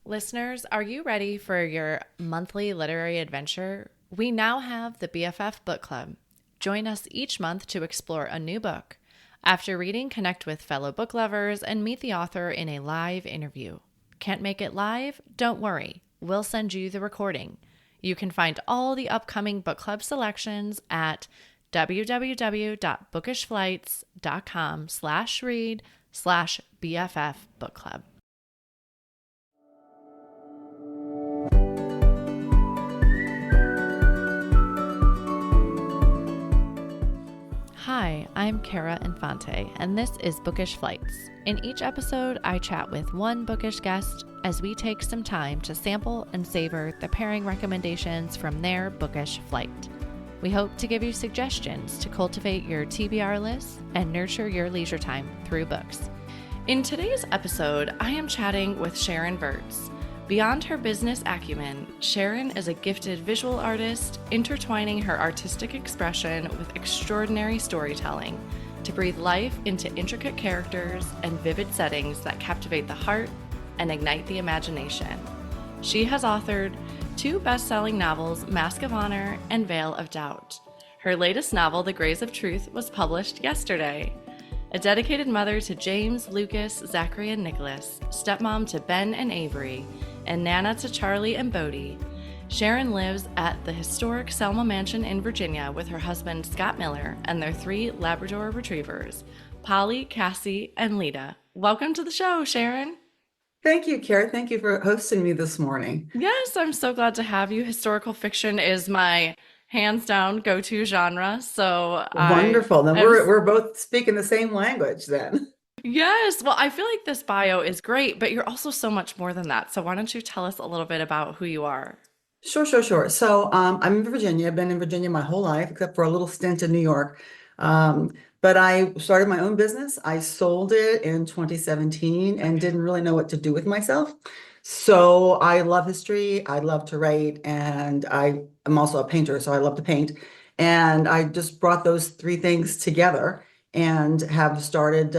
Listeners, are you ready for your monthly literary adventure? We now have the BFF Book Club. Join us each month to explore a new book. After reading, connect with fellow book lovers and meet the author in a live interview. Can't make it live? Don't worry. We'll send you the recording. You can find all the upcoming book club selections at www.bookishflights.com/read/BFF Book Club. Hi, I'm Cara Infante, and this is Bookish Flights. In each episode, I chat with one bookish guest as we take some time to sample and savor the pairing recommendations from their bookish flight. We hope to give you suggestions to cultivate your TBR list and nurture your leisure time through books. In today's episode, I am chatting with Sharon Virts. Beyond her business acumen, Sharon is a gifted visual artist, intertwining her artistic expression with extraordinary storytelling to breathe life into intricate characters and vivid settings that captivate the heart and ignite the imagination. She has authored 2 best-selling novels, Mask of Honor and Veil of Doubt. Her latest novel, The Grays of Truth, was published yesterday. A dedicated mother to James, Lucas, Zachary, and Nicholas, stepmom to Ben and Avery, and Nana to Charlie and Bodie, Sharon lives at the historic Selma Mansion in Virginia with her husband Scott Miller and their 3 Labrador retrievers, Polly, Cassie, and Lita. Welcome to the show, Sharon. Thank you, Cara. Thank you for hosting me this morning. Yes, I'm so glad to have you. Historical fiction is my hands down go-to genre, so I Wonderful. Then am. we're both speaking the same language then. Yes, well, I feel like this bio is great, but you're also so much more than that. So why don't you tell us a little bit about who you are? Sure. So I'm in Virginia. I've been in Virginia my whole life, except for a little stint in New York. But I started my own business. I sold it in 2017 and Okay. didn't really know what to do with myself. So I love history. I love to write, and I am also a painter, so I love to paint. And I just brought those 3 things together and have started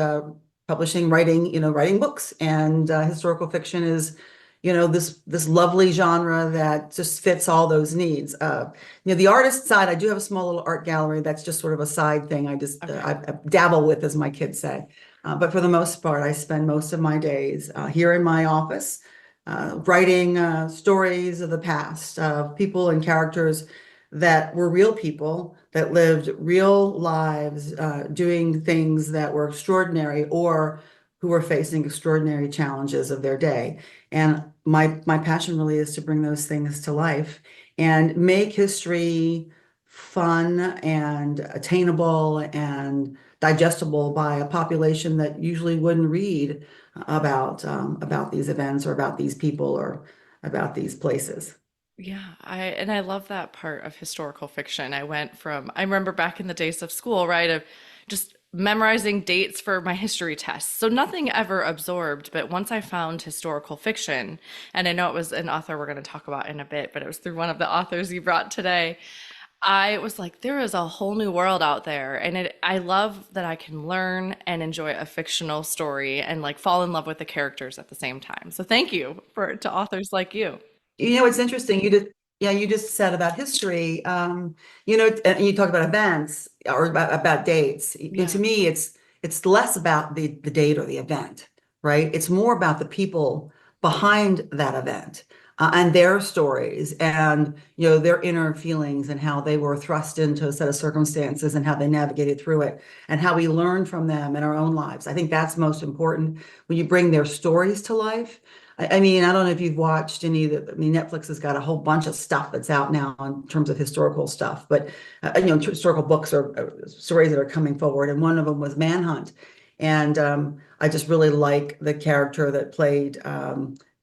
publishing, writing books. And historical fiction is this lovely genre that just fits all those needs. The artist side, I do have a small little art gallery that's just sort of a side thing. I just Okay. I dabble with, as my kids say. But for the most part, I spend most of my days here in my office, writing stories of the past, of people and characters that were real people that lived real lives, doing things that were extraordinary or who were facing extraordinary challenges of their day. And my passion really is to bring those things to life and make history fun and attainable and digestible by a population that usually wouldn't read about these events or about these people or about these places. Yeah, I love that part of historical fiction. I remember back in the days of school, right, of just memorizing dates for my history tests. So nothing ever absorbed, but once I found historical fiction, and I know it was an author we're going to talk about in a bit, but it was through one of the authors you brought today. I was like, there is a whole new world out there. And I love that I can learn and enjoy a fictional story and like fall in love with the characters at the same time. So thank you to authors like you. It's interesting. You just said about history. And you talked about events or about dates. And to Yeah. me, it's less about the date or the event, right? It's more about the people behind that event, and their stories and their inner feelings and how they were thrust into a set of circumstances and how they navigated through it and how we learn from them in our own lives. I think that's most important when you bring their stories to life. I mean, I don't know if you've watched any of the, I mean, Netflix has got a whole bunch of stuff that's out now in terms of historical stuff, but, historical books or stories that are coming forward. And one of them was Manhunt. And I just really like the character that played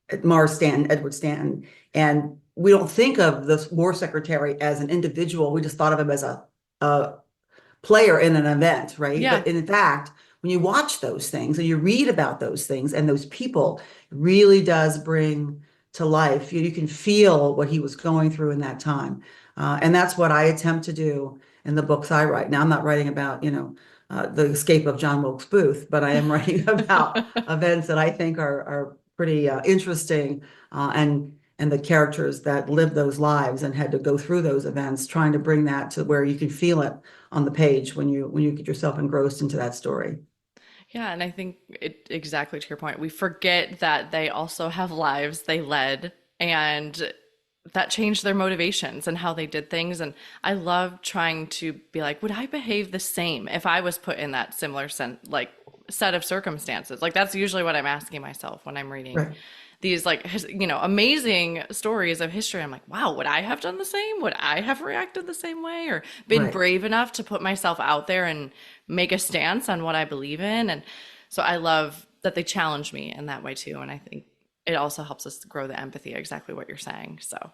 Edward Stanton. And we don't think of this war secretary as an individual. We just thought of him as a player in an event, right? Yeah. But in fact, when you watch those things and you read about those things and those people, it really does bring to life. You can feel what he was going through in that time. And that's what I attempt to do in the books I write. Now, I'm not writing about, the escape of John Wilkes Booth, but I am writing about events that I think are pretty interesting, and the characters that lived those lives and had to go through those events, trying to bring that to where you can feel it on the page when you get yourself engrossed into that story. Yeah, and I think exactly to your point, we forget that they also have lives they led and that changed their motivations and how they did things. And I love trying to be like, would I behave the same if I was put in that similar set of circumstances? Like that's usually what I'm asking myself when I'm reading Right, these amazing stories of history. I'm like, wow, would I have done the same? Would I have reacted the same way or been right. brave enough to put myself out there and make a stance on what I believe in? And so I love that they challenge me in that way too. And I think it also helps us grow the empathy, exactly what you're saying. So,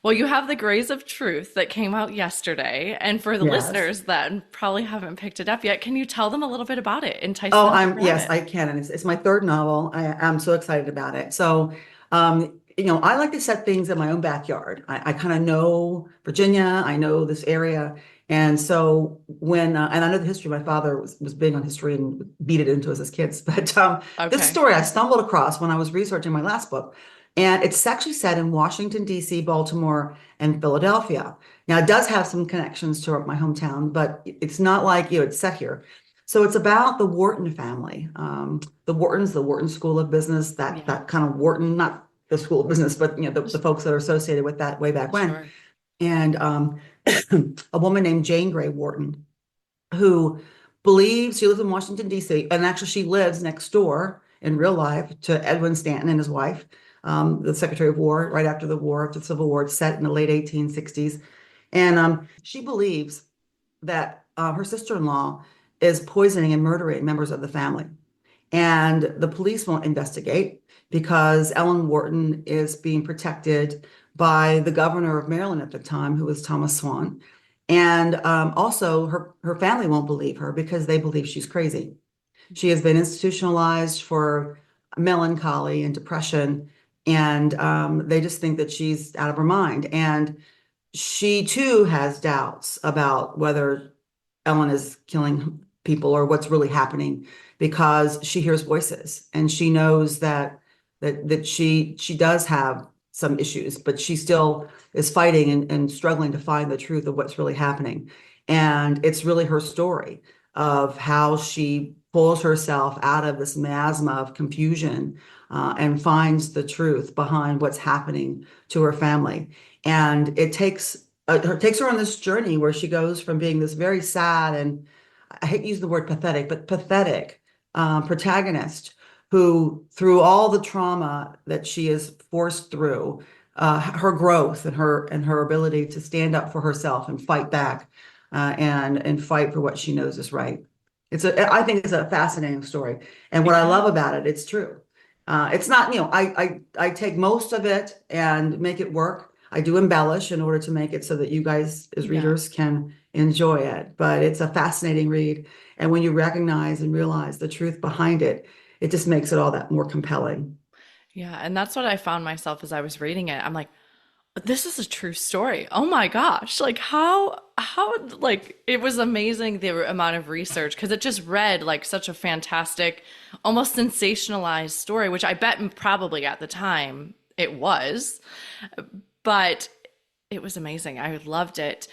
well, you have The Grays of Truth that came out yesterday. And for the Yes. listeners that probably haven't picked it up yet, can you tell them a little bit about it? Entice Oh, them to grab yes, it. I can. And it's my third novel. I'm so excited about it. So, I like to set things in my own backyard. I kind of know Virginia, I know this area. And so and I know the history, my father was big on history and beat it into us as kids. But this Okay. story I stumbled across when I was researching my last book. And it's actually set in Washington, D.C., Baltimore, and Philadelphia. Now, it does have some connections to my hometown, but it's not like, it's set here. So it's about the Wharton family, the Wharton School of Business, Yeah, that kind of Wharton, not the School of Business, but the folks that are associated with that way back when. sure. And a woman named Jane Grey Wharton, who believes she lives in Washington, D.C., and actually she lives next door in real life to Edwin Stanton and his wife, the Secretary of War, right after the war, after the Civil War. It's set in the late 1860s. And she believes that her sister-in-law is poisoning and murdering members of the family. And the police won't investigate because Ellen Wharton is being protected by the governor of Maryland at the time, who was Thomas Swan. And also, her family won't believe her because they believe she's crazy. She has been institutionalized for melancholy and depression, and they just think that she's out of her mind. And she too has doubts about whether Ellen is killing people or what's really happening because she hears voices and she knows that she does have some issues, but she still is fighting and struggling to find the truth of what's really happening. And it's really her story of how she pulls herself out of this miasma of confusion, and finds the truth behind what's happening to her family. And it takes her on this journey where she goes from being this very sad and, I hate to use the word pathetic, but pathetic protagonist who, through all the trauma that she is forced through, her growth and her ability to stand up for herself and fight back, and fight for what she knows is right. I think it's a fascinating story, and what I Yeah. love about it, it's true. It's not, I take most of it and make it work. I do embellish in order to make it so that you guys as Yeah. readers can enjoy it. But it's a fascinating read. And when you recognize and realize the truth behind it, it just makes it all that more compelling. Yeah. And that's what I found myself as I was reading it. I'm like, this is a true story. Oh my gosh. Like like it was amazing the amount of research because it just read like such a fantastic, almost sensationalized story, which I bet probably at the time it was, but it was amazing. I loved it.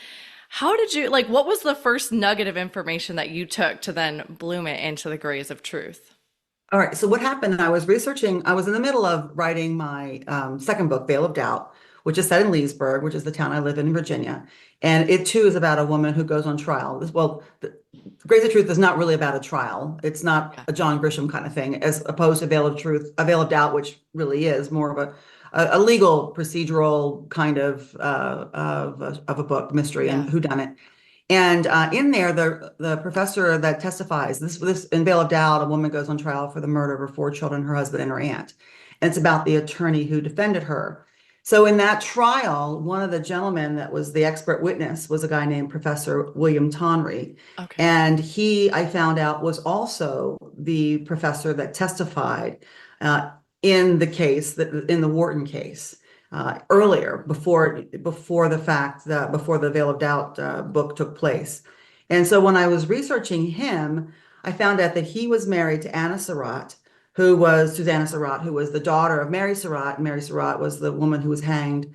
How did you like what was the first nugget of information that you took to then bloom it into the Grays of Truth? All right. So what happened? I was researching, I was in the middle of writing my second book, Veil of Doubt, which is set in Leesburg, which is the town I live in Virginia. And it too is about a woman who goes on trial. The Grace of Truth is not really about a trial. It's not Yeah. a John Grisham kind of thing, as opposed to Veil of Truth, a Veil of Doubt, which really is more of a legal procedural kind of a book, mystery and Yeah. whodunit. And in there, the professor that testifies, this in Veil of Doubt, a woman goes on trial for the murder of her four children, her husband, and her aunt. And it's about the attorney who defended her. So in that trial, one of the gentlemen that was the expert witness was a guy named Professor William Tonry. Okay. And he, I found out, was also the professor that testified uh, in the case, in the Wharton case, earlier, before the fact that before the Veil of Doubt book took place. And so when I was researching him, I found out that he was married to Anna Surratt, who was Susanna Surratt, who was the daughter of Mary Surratt. Mary Surratt was the woman who was hanged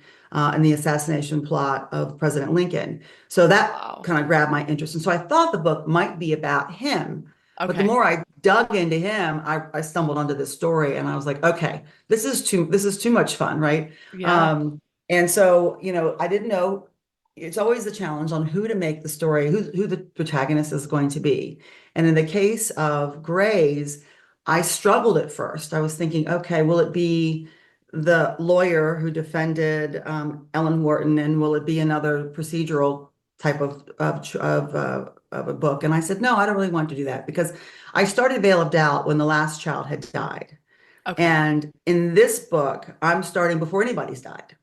in the assassination plot of President Lincoln. So that Wow. kind of grabbed my interest. And so I thought the book might be about him. But the Okay. more I dug into him, I stumbled onto this story and I was like, okay, this is too much fun, right? Yeah. Um, and so, I didn't know. It's always the challenge on who to make the story, who the protagonist is going to be. And in the case of Grey's, I struggled at first. I was thinking, okay, will it be the lawyer who defended Ellen Wharton, and will it be another procedural type of a book? And I said, no, I don't really want to do that because I started Veil of Doubt when the last child had died. Okay. And in this book, I'm starting before anybody's died.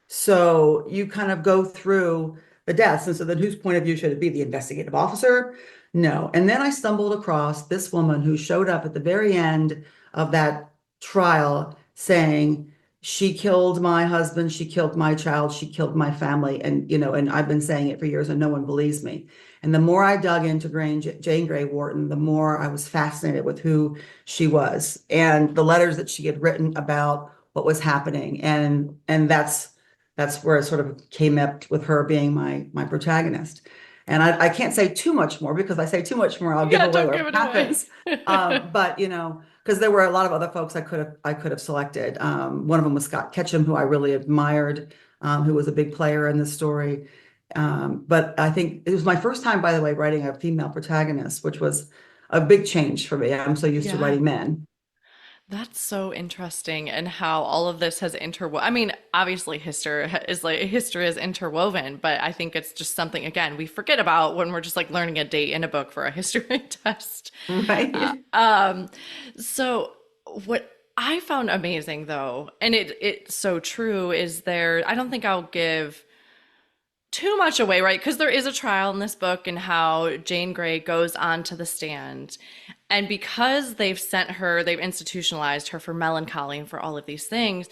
So you kind of go through the deaths. And so then whose point of view should it be? The investigative officer? No. And then I stumbled across this woman who showed up at the very end of that trial saying, she killed my husband, she killed my child, she killed my family. And I've been saying it for years and no one believes me. And the more I dug into Jane Grey Wharton, the more I was fascinated with who she was and the letters that she had written about what was happening. And that's where it sort of came up with her being my protagonist. And I can't say too much more because I say too much more, I'll give Yeah, away don't what give it away. happens. But because there were a lot of other folks I could have selected. One of them was Scott Ketchum, who I really admired, who was a big player in this story. But I think it was my first time, by the way, writing a female protagonist, which was a big change for me. I'm so used to Yeah. writing men. That's so interesting and how all of this has interwoven. I mean, obviously history is interwoven, but I think it's just something again we forget about when we're just like learning a date in a book for a history test. Uh, Right? um, so what I found amazing though, and it's so true, is I don't think I'll give too much away, right? Because there is a trial in this book and how Jane Grey goes onto the stand. And because they've institutionalized her for melancholy and for all of these things,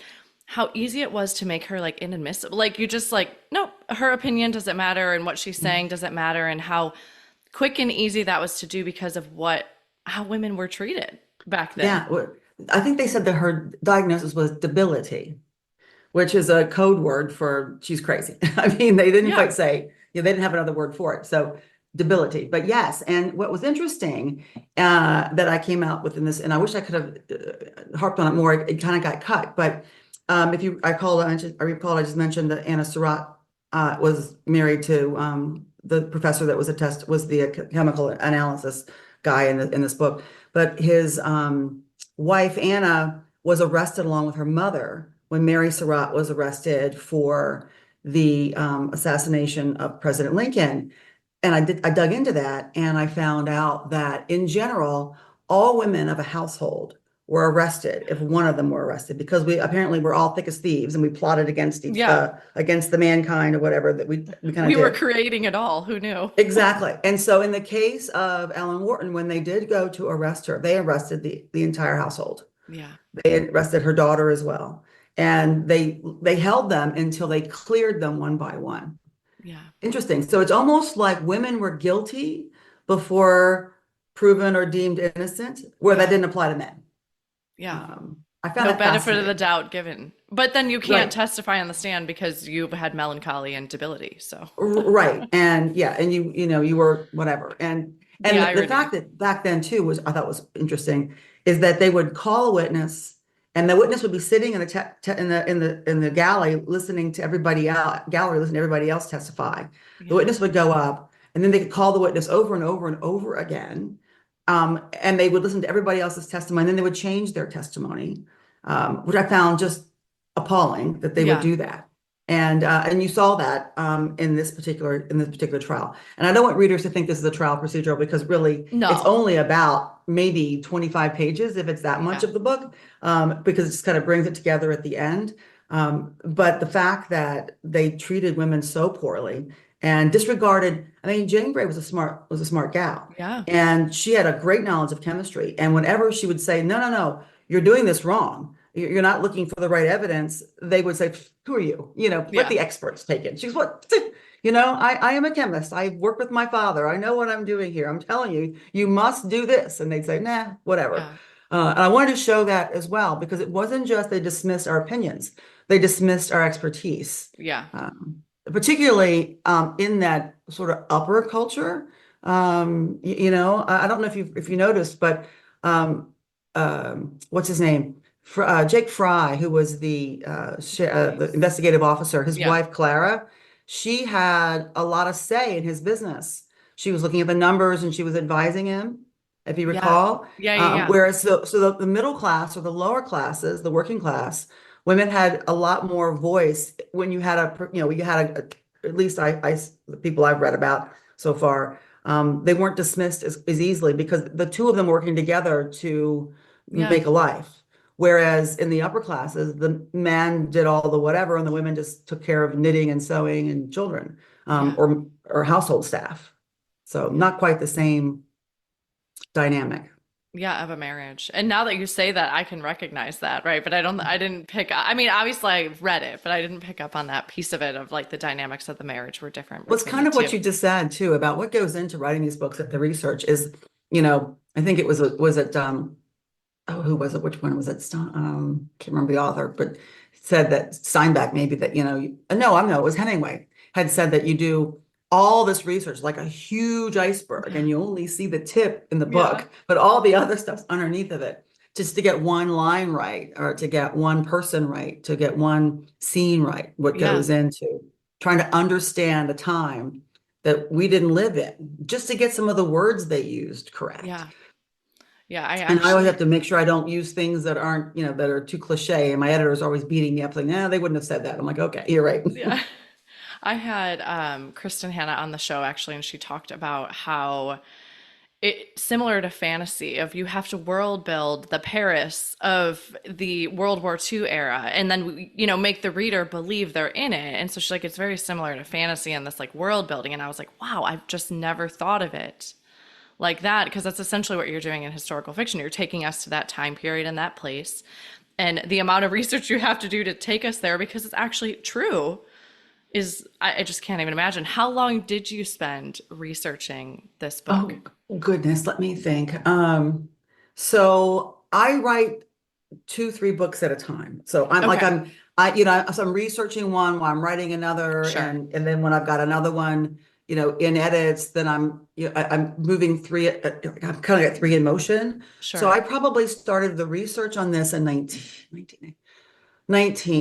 how easy it was to make her like inadmissible. Like you just like, nope, her opinion doesn't matter and what she's saying doesn't matter, and how quick and easy that was to do because of how women were treated back then. Yeah. I think they said that her diagnosis was debility, which is a code word for she's crazy. I mean, they didn't Yeah. quite say, they didn't have another word for it. So debility, but yes. And what was interesting that I came out with in this, and I wish I could have harped on it more. It kind of got cut, but if you, I recall, I just mentioned that Anna Surratt was married to the professor that was the chemical analysis guy in this book, but his wife Anna was arrested along with her mother when Mary Surratt was arrested for the assassination of President Lincoln. And I dug into that and I found out that in general, all women of a household were arrested if one of them were arrested because we apparently were all thick as thieves and we plotted Yeah. against the mankind or whatever that we kind of We were did. creating it all. Who knew? Exactly. And so in the case of Ellen Wharton, when they did go to arrest her, they arrested the entire household. Yeah. They arrested her daughter as well. And they held them until they cleared them one by one. Yeah. Interesting. So it's almost like women were guilty before proven or deemed innocent, where that Yeah. didn't apply to men. Yeah. I found No that benefit of the fascinating. doubt given. But then you can't Right. testify on the stand because you've had melancholy and debility. So Right. And yeah, and you were whatever. And the the fact irony. that back then too was I thought was interesting is that they would call a witness and the witness would be sitting in the galley listening to everybody else testify. The Yeah. witness would go up and then they could call the witness over and over and over again. And they would listen to everybody else's testimony, and then they would change their testimony, which I found just appalling that they would Yeah. do that. And you saw that in this particular trial. And I don't want readers to think this is a trial procedural because really it's No. only about maybe 25 pages if it's that much Yeah. of the book, because it just kind of brings it together at the end. But the fact that they treated women so poorly and disregarded, I mean, Jane Grey was a smart gal, Yeah. and she had a great knowledge of chemistry. And whenever she would say, no, no, no, you're doing this wrong. You're not looking for the right evidence. They would say, who are you? Let Yeah. the experts take it. She's what? I am a chemist. I work with my father. I know what I'm doing here. I'm telling you, you must do this. And they'd say, nah, whatever. Yeah. And I wanted to show that as well, because it wasn't just they dismissed our opinions, they dismissed our expertise, Yeah. particularly in that sort of upper culture. I don't know if you noticed, but um, what's his name? Jake Fry, who was the Nice. investigative officer, his Yeah. wife Clara, she had a lot of say in his business. She was looking at the numbers and she was advising him, if you Yeah. recall. Yeah. Yeah. Yeah. Whereas the middle class or the lower classes, the working class, women had a lot more voice when you had at least the people I've read about so far, they weren't dismissed as easily because the two of them working together to Yeah. make a life. Whereas in the upper classes, the man did all the whatever, and the women just took care of knitting and sewing and children, Yeah. or household staff. So Yeah. not quite the same dynamic. Yeah, of a marriage. And now that you say that, I can recognize that, right? But I didn't pick up, I mean, obviously I read it, but I didn't pick up on that piece of it of like the dynamics of the marriage were different Well, it's between the kind of what two. you just said too about what goes into writing these books. That the research is, I think it was it oh, who was it? Which one was it? Can't remember the author, but said that Steinbeck maybe that, no, I know it was Hemingway had said that you do all this research like a huge iceberg Yeah. and you only see the tip in the Yeah. book, but all the other stuff's underneath of it. Just to get one line right, or to get one person right, to get one scene right, what Yeah. goes into trying to understand the time that we didn't live in, just to get some of the words they used correct. Yeah. Yeah. I And I always have actually, to make sure I don't use things that aren't, that are too cliche. And my editor is always beating me up, saying, "Nah, they wouldn't have said that." I'm like, "Okay, you're right." yeah. I had Kristen Hanna on the show actually, and she talked about how it similar to fantasy of you have to world build the Paris of the World War II era and then make the reader believe they're in it. And so she's like, it's very similar to fantasy and this like world building. And I was like, wow, I've just never thought of it like that because that's essentially what you're doing in historical fiction. You're taking us to that time period and that place. And the amount of research you have to do to take us there because it's actually true is I just can't even imagine. How long did you spend researching this book? Oh, goodness, let me think. So I write 2, 3 books at a time. So Okay, so I'm researching one while I'm writing another, sure, and then when I've got another one, in edits, then I'm moving three. I'm kind of got three in motion. So sure. I probably started the research on this in 19.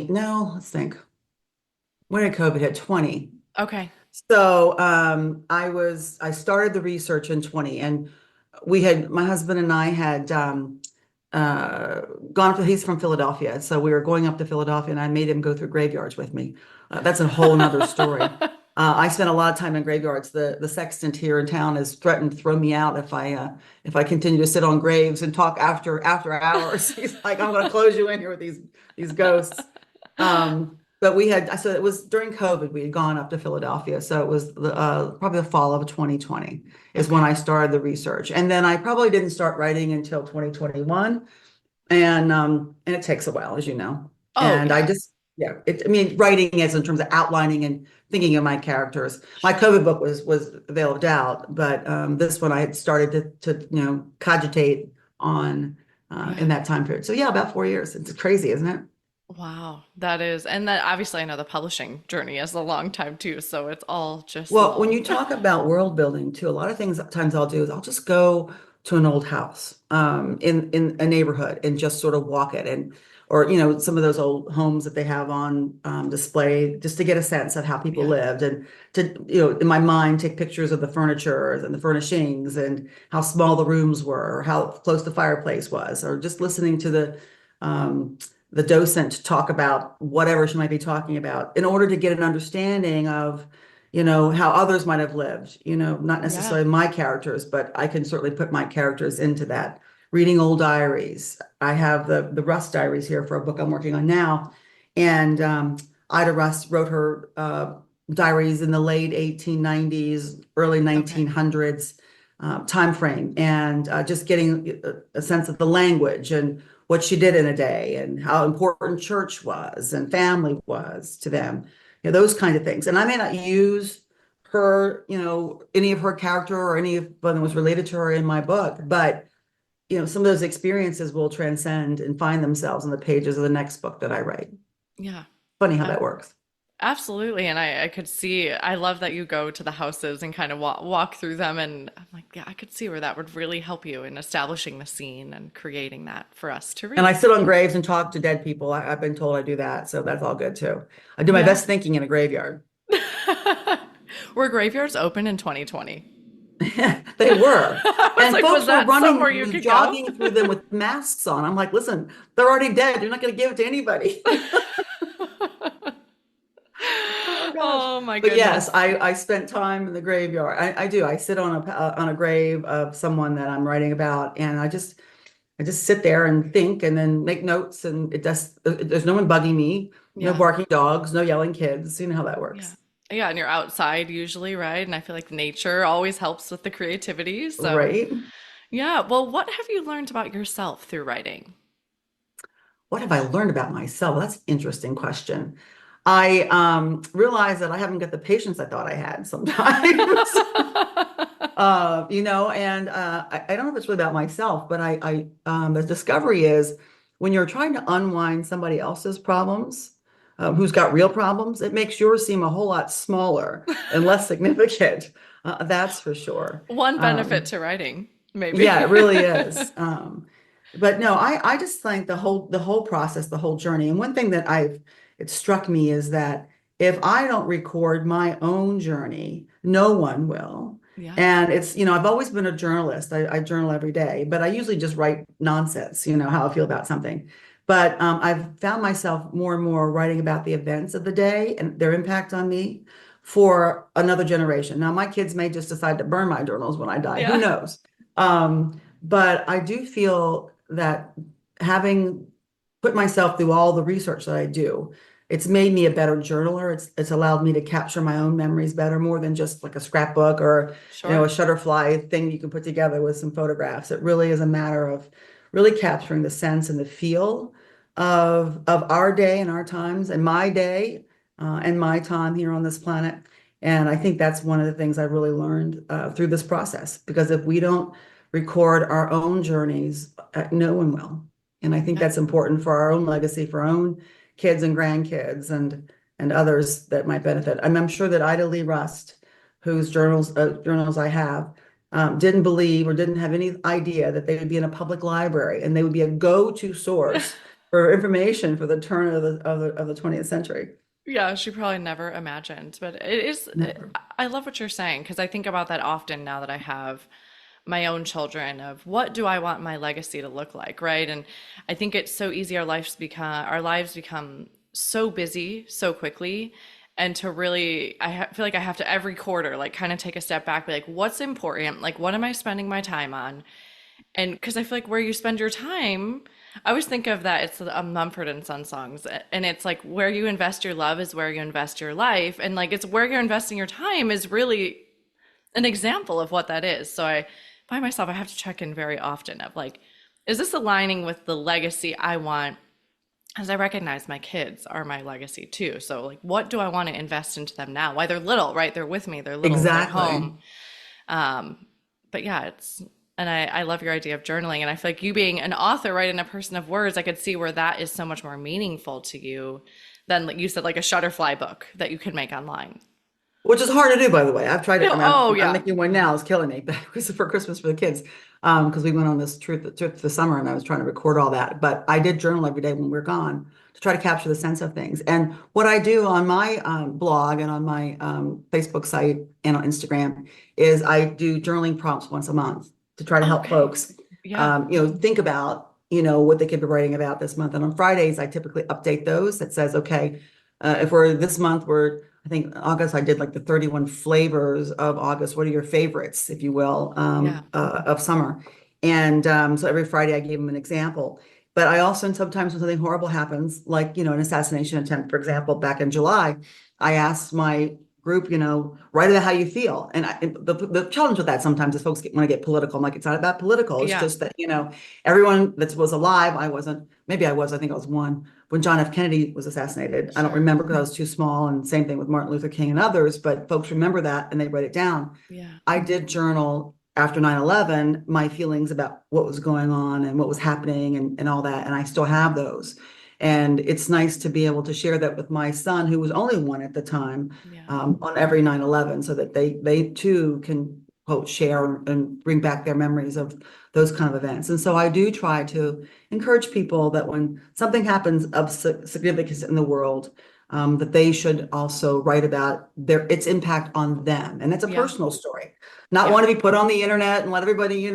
No, let's think. When did COVID hit? 20. Okay. So I started the research in 20, and my husband and I had uh, gone up he's from Philadelphia. So we were going up to Philadelphia and I made him go through graveyards with me. That's a whole nother story. I spent a lot of time in graveyards. The sexton here in town has threatened to throw me out if I continue to sit on graves and talk after hours. He's like, "I'm going to close you in here with these ghosts." But so it was during COVID, we had gone up to Philadelphia. So it was probably the fall of 2020 is when Okay. I started the research. And then I probably didn't start writing until 2021. And it takes a while, as you know. Oh, And I yeah. just, yeah, I mean, writing is in terms of outlining and thinking of my characters. My COVID book was Veil of Doubt, but this one I had started to cogitate on in Yeah. that time period. So yeah, about 4 years. It's crazy, isn't it? Wow. That is, and then obviously I know the publishing journey is a long time too, so it's all just Well, when little. you talk about world building too, a lot of things times I'll do is I'll just go to an old house in a neighborhood and just sort of walk it, or some of those old homes that they have on display, just to get a sense of how people Yeah. lived, and to in my mind take pictures of the furniture and the furnishings and how small the rooms were, or how close the fireplace was, or just listening to um, the docent talk about whatever she might be talking about in order to get an understanding of how others might have lived, not Yeah. necessarily my characters, but I can certainly put my characters into that. Reading old diaries. I have the Rust diaries here for a book I'm working on now. And Ida Rust wrote her diaries in the late 1890s, early Okay. 1900s time frame, and just getting a sense of the language and what she did in a day and how important church was and family was to them, those kind of things. And I may not use her, any of her character or any of that was related to her in my book, but some of those experiences will transcend and find themselves in the pages of the next book that I write. Yeah. Funny how Uh, that works. Absolutely. And I could see, I love that you go to the houses and kind of walk through them. And I'm like, yeah, I could see where that would really help you in establishing the scene and creating that for us to And I read. sit on graves and talk to dead people. I've been told I do that, so that's all good too. I do my Yeah. best thinking in a graveyard. Were graveyards open in 2020? They were. I was And like, was folks were that somewhere you running, could go? jogging through them with masks on. I'm like, listen, they're already dead. You're not going to give it to anybody. Oh gosh. Oh my But yes, goodness. I spent time in the graveyard. I do. I sit on a grave of someone that I'm writing about, and I just sit there and think and then make notes, and there's no one bugging me, no Yeah. barking dogs, no yelling kids. You know how that Yeah. works. Yeah, and you're outside usually, right? And I feel like nature always helps with the creativity. So, Right? yeah. Well, what have you learned about yourself through writing? What have I learned about myself? That's an interesting question. I realize that I haven't got the patience I thought I had sometimes. And I don't know if it's really about myself, but the discovery is when you're trying to unwind somebody else's problems, who's got real problems, it makes yours seem a whole lot smaller and less significant. That's for sure. One benefit Um, to writing, yeah, it maybe. really is. But no, I just think the whole process, the whole journey, and one thing that it struck me is that if I don't record my own journey, no one will. Yeah. And I've always been a journalist. I journal every day, but I usually just write nonsense, how I feel about something. But I've found myself more and more writing about the events of the day and their impact on me for another generation. Now, my kids may just decide to burn my journals when I die. Who Yeah. knows? But I do feel that having put myself through all the research that I do, it's made me a better journaler. It's allowed me to capture my own memories better, more than just like a scrapbook or a Sure. shutterfly thing you can put together with some photographs. It really is a matter of really capturing the sense and the feel of our day and our times and my day and my time here on this planet. And I think that's one of the things I really learned through this process, because if we don't record our own journeys, no one will. And I think Yeah. that's important for our own legacy, for our own kids and grandkids and others that might benefit. I'm sure that Ida Lee Rust, whose journals I have, didn't believe or didn't have any idea that they would be in a public library and they would be a go-to source for information for the turn of the 20th century. Yeah, she probably never imagined, but it is, Never. I love what you're saying because I think about that often now that I have my own children of what do I want my legacy to look like, right? And I think it's so easy our lives become so busy so quickly, and to really feel like I have to every quarter like kind of take a step back, be like what's important? Like what am I spending my time on? And because I feel like where you spend your time, I always think of that. It's a Mumford and Son songs, and it's like where you invest your love is where you invest your life, and like it's where you're investing your time is really an example of what that is. So I find myself I have to check in very often of like, is this aligning with the legacy I want? As I recognize my kids are my legacy too. So like, what do I want to invest into them now? Why they're little, right? They're with me. They're little. They're Exactly. home. But yeah, and I love your idea of journaling. And I feel like you being an author, right, and a person of words, I could see where that is so much more meaningful to you than, like you said, like a Shutterfly book that you could make online. Which is hard to do, by the way. I've tried it. I No, mean, oh I'm yeah. making one now. It's killing me. But it was for Christmas for the kids, because we went on this trip this summer, and I was trying to record all that. But I did journal every day when we were gone to try to capture the sense of things. And what I do on my blog and on my Facebook site and on Instagram is I do journaling prompts once a month to try to help Okay. folks, Yeah. think about, what they could be writing about this month. And on Fridays, I typically update those that says, okay, if we're this month, I think August, I did like the 31 flavors of August. What are your favorites, if you will, Yeah. of summer? And so every Friday I gave them an example. But I also, and sometimes when something horrible happens, like, an assassination attempt, for example, back in July, I asked my group, write about how you feel. And the challenge with that sometimes is folks want to get political. I'm like, it's not about political. It's Yeah. just that, everyone that was alive, I wasn't, maybe I was, I think I was one when John F. Kennedy was assassinated. I don't Sure. remember because I was too small, and same thing with Martin Luther King and others, but folks remember that and they write it down. Yeah. I did journal after 9/11, my feelings about what was going on and what was happening and all that. And I still have those. And it's nice to be able to share that with my son, who was only one at the time, Yeah. on every 9/11, so that they too can quote share and bring back their memories of those kind of events. And so I do try to encourage people that when something happens of significance in the world, that they should also write about its impact on them. And it's a Yeah. personal story, not Yeah. one to be put on the internet and let everybody,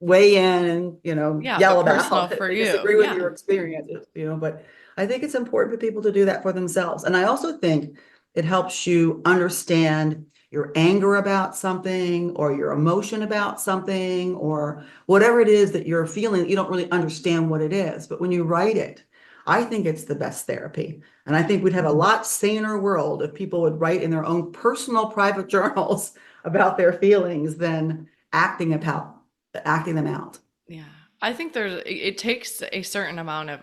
weigh in and, Yeah, yell but personal about if for they you. disagree with Yeah. your experiences, but I think it's important for people to do that for themselves. And I also think it helps you understand your anger about something or your emotion about something or whatever it is that you're feeling. You don't really understand what it is, but when you write it, I think it's the best therapy. And I think we'd have a lot saner world if people would write in their own personal private journals about their feelings than acting them out. Yeah. I think it takes a certain amount of,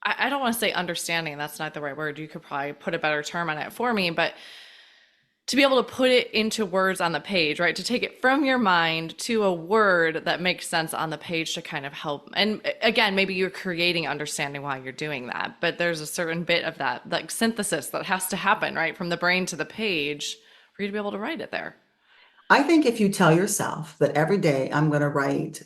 I don't want to say understanding, that's not the right word. You could probably put a better term on it for me, but to be able to put it into words on the page, right? To take it from your mind to a word that makes sense on the page to kind of help. And again, maybe you're creating understanding while you're doing that, but there's a certain bit of that, like synthesis that has to happen, right? From the brain to the page for you to be able to write it there. I think if you tell yourself that every day I'm going to write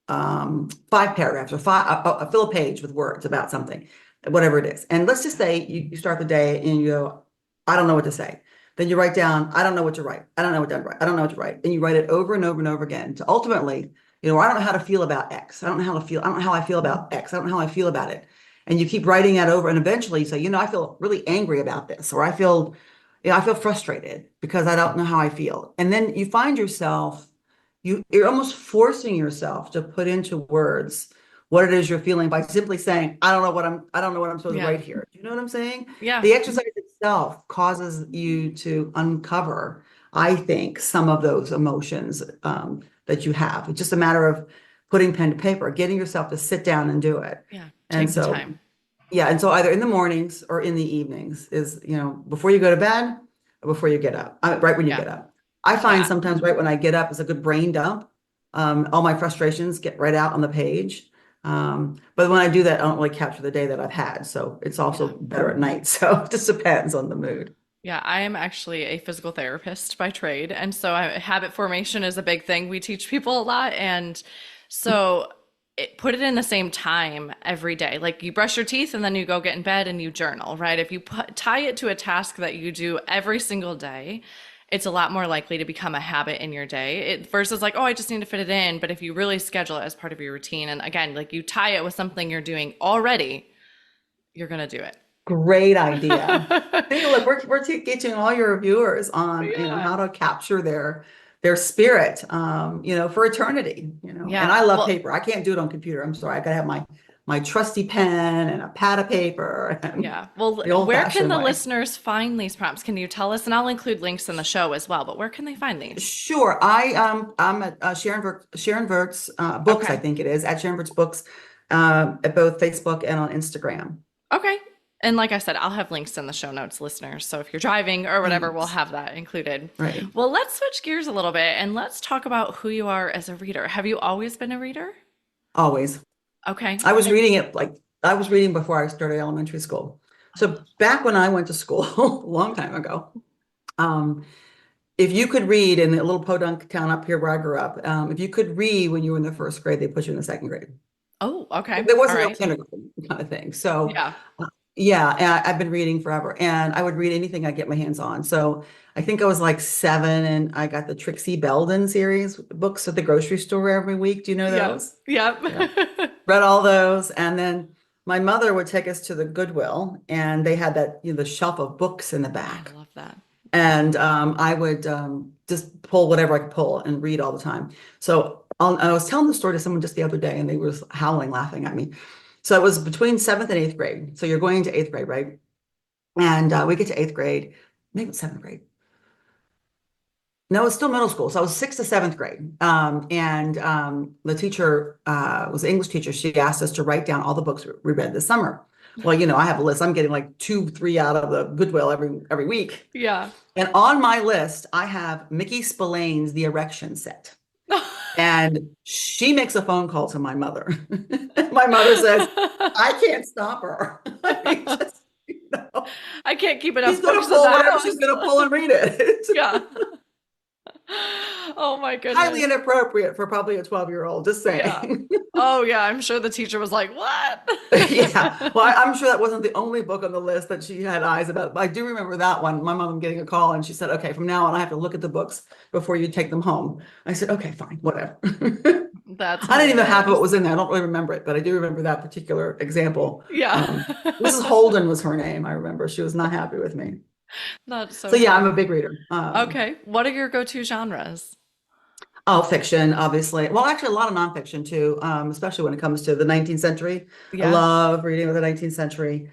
5 paragraphs or fill a page with words about something, whatever it is. And let's just say you start the day and you go, I don't know what to say. Then you write down, I don't know what to write. I don't know what to write. I don't know what to write. And you write it over and over and over again to ultimately, I don't know how to feel about X. I don't know how to feel. I don't know how I feel about X. I don't know how I feel about it. And you keep writing that over. And eventually you say, I feel really angry about this, or I feel frustrated because I don't know how I feel. And then you find yourself you're almost forcing yourself to put into words what it is you're feeling by simply saying, I don't know what I'm supposed to Yeah. write here. Do you know what I'm saying? Yeah. The exercise itself causes you to uncover, I think, some of those emotions that you have. It's just a matter of putting pen to paper, getting yourself to sit down and do it. Yeah. And Take the so, time. yeah, and so either in the mornings or in the evenings is, before you go to bed or before you get up, right when you Yeah. get up. I find Yeah. sometimes right when I get up is a good brain dump. All my frustrations get right out on the page. But when I do that, I don't really capture the day that I've had. So it's also Yeah. better at night. So it just depends on the mood. Yeah, I am actually a physical therapist by trade. And so habit formation is a big thing we teach people a lot. And so put it in the same time every day. Like you brush your teeth and then you go get in bed and you journal, right? If you tie it to a task that you do every single day, it's a lot more likely to become a habit in your day. Versus like, oh, I just need to fit it in. But if you really schedule it as part of your routine, and again, like you tie it with something you're doing already, you're going to do it. Great idea. See, look, we're teaching all your viewers on, Yeah. how to capture their spirit, for eternity, And Yeah. I love Well, paper. I can't do it on computer. I'm sorry. I gotta have my trusty pen and a pad of paper and yeah. Well, the where can old-fashioned the way. listeners find these prompts? Can you tell us? And I'll include links in the show as well, but where can they find these? Sure. I'm at Sharon Virts books, I Okay. think it is, at Sharon Virts books, at both Facebook and on Instagram. Okay. And like I said, I'll have links in the show notes, listeners. So if you're driving or whatever, we'll Thanks. have that included. Right. Well, let's switch gears a little bit and let's talk about who you are as a reader. Have you always been a reader? Always. Okay. I was reading it like I was reading before I started elementary school. So back when I went to school a long time ago, um, if you could read in a little podunk town up here where I grew up, if you could read when you were in the first grade, they put you in the second grade. Oh, okay. There All wasn't no right. kindergarten kind of thing. So Yeah. yeah, and I've been reading forever, and I would read anything I get my hands on. So I think I was like 7, and I got the Trixie Belden series books at the grocery store every week. Do you know Yep. those? Yeah. Yep. Read all those, and then my mother would take us to the Goodwill, and they had that, the shelf of books in the I back. love that. And I would just pull whatever I could pull and read all the time. So I was telling the story to someone just the other day, and they were howling, laughing at me. So it was between seventh and eighth grade. So you're going into eighth grade, right? And we get to eighth grade, maybe it's seventh grade. No, it's still middle school. So I was sixth to seventh grade. And the teacher was an English teacher. She asked us to write down all the books we read this summer. Well, I have a list. I'm getting like 2, 3 out of the Goodwill every week. Yeah. And on my list, I have Mickey Spillane's The Erection Set. And she makes a phone call to my mother. My mother says, I can't stop her. I mean, just, I can't keep she's enough going to books in the pull whatever she's house. going to pull and read it. It's Yeah. Oh my highly goodness. inappropriate for probably a 12-year-old, just Yeah. saying. Oh yeah, I'm sure the teacher was like, "What?" Yeah. Well, I'm sure that wasn't the only book on the list that she had eyes about. But I do remember that one. My mom getting a call and she said, okay, from now on, I have to look at the books before you take them home. I said, okay, fine, whatever. That's I didn't even know half of what hilarious. was in there. I don't really remember it, but I do remember that particular example. Yeah. Mrs. Holden was her name. I remember she was not happy with me. That's So so yeah, I'm a funny. big reader. Okay. What are your go-to genres? Oh, fiction, obviously. Well, actually, a lot of nonfiction too, especially when it comes to the 19th century. I Yeah. love reading of the 19th century.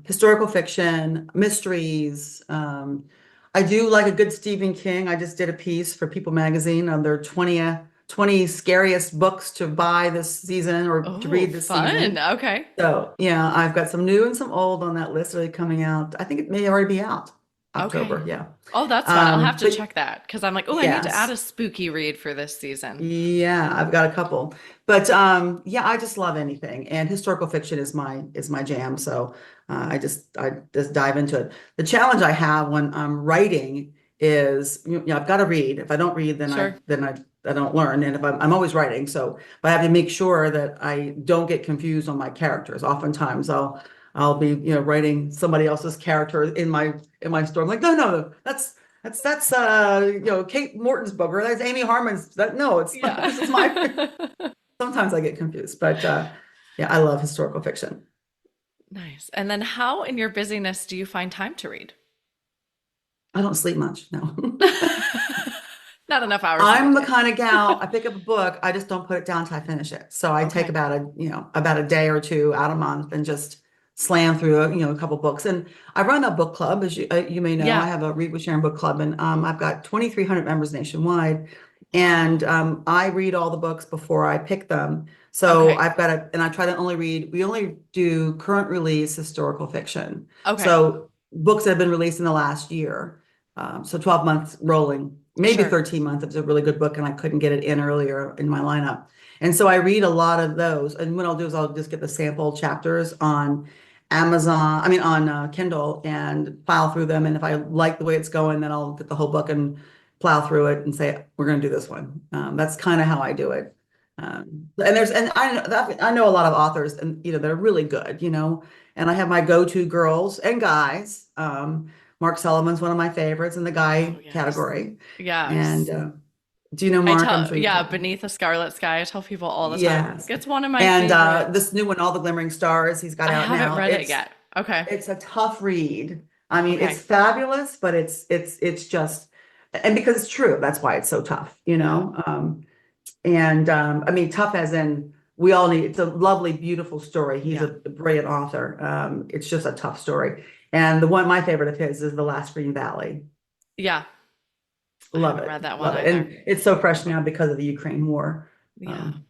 Historical fiction, mysteries. I do like a good Stephen King. I just did a piece for People magazine on their 20 scariest books to buy this season or to Oh, read this fun. season. Okay. So, yeah, I've got some new and some old on that list really coming out. I think it may already be out Okay. October. Yeah. Oh, that's fun. I'll have to But check that because I'm like, oh, I need to add yes. a spooky read for this season. Yeah, I've got a couple. But yeah, I just love anything. And historical fiction is my jam. So I just dive into it. The challenge I have when I'm writing is I've got to read. If I don't read, Sure. I don't learn. And if I'm always writing, so but I have to make sure that I don't get confused on my characters. Oftentimes I'll be, writing somebody else's character in my story. I'm like, no, that's Kate Morton's book, or that's Amy Harmon's. That no, it's Yeah. this is my. Sometimes I get confused, but yeah, I love historical fiction. Nice. And then how in your busyness do you find time to read? I don't sleep much. No, Not enough hours in the I'm the day. kind of gal. I pick up a book, I just don't put it down till I finish it. So I take Okay. about a day or two out a month and just slam through a couple books. And I run a book club, as you may know. I Yeah. have a Read with Sharon book club, and I've got 2,300 members nationwide. And Wow. I read all the books before I pick them. So Okay. and I try to we only do current release historical fiction. Okay. So books that have been released in the last year. So 12 months rolling, maybe Sure. 13 months if it's a really good book and I couldn't get it in earlier in my lineup. And so I read a lot of those. And what I'll do is I'll just get the sample chapters on Amazon, I mean, on Kindle and plow through them. And if I like the way it's going, then I'll get the whole book and plow through it and say, we're going to do this one. That's kind of how I do it. And I know a lot of authors and, they're really good, and I have my go-to girls and guys. Mark Sullivan's one of my favorites in the Oh, guy yes. category. And Yes. do you know Mark? I'm sure you've Yeah, heard. Beneath the Scarlet Sky. I tell people all the time. Yes. It's one of my And favorites. this new one, All the Glimmering Stars, he's got I out haven't now. read it yet. Okay. It's a tough read. I mean, it's Okay. fabulous, but it's just, and because it's true, that's why it's so tough, Yeah. And I mean, tough as in we all need, it's a lovely, beautiful story. He's Yeah. a brilliant author. It's just a tough story. And my favorite of his is The Last Green Valley. Yeah. I Love haven't it. read that one Love it. either. And it's so fresh now because of the Ukraine war. Yeah. Um,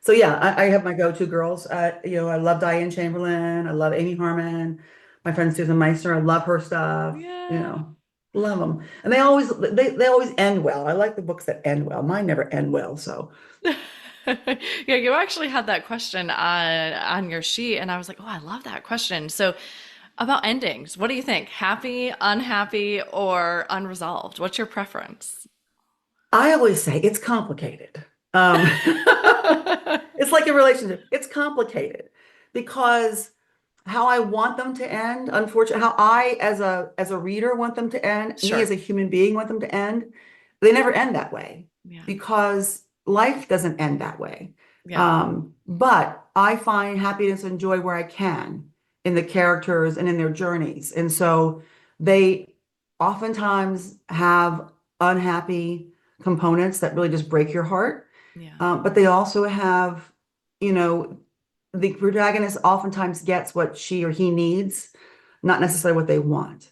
so yeah, I have my go-to girls. I love Diane Chamberlain. I love Amy Harmon. My friend Susan Meissner. I love her stuff. Yeah. Love them. And they always end well. I like the books that end well. Mine never end well. So Yeah, you actually had that question on your sheet, and I was like, oh, I love that question. So, about endings, what do you think? Happy, unhappy, or unresolved? What's your preference? I always say it's complicated. It's like a relationship. It's complicated because how I want them to end, unfortunately, how I as a reader want them to end, me Sure. as a human being want them to end, they never end that way Yeah. because life doesn't end that way. Yeah. But I find happiness and joy where I can in the characters and in their journeys. And so they oftentimes have unhappy components that really just break your heart. Yeah. But they also have, you know, the protagonist oftentimes gets what she or he needs, not necessarily what they want.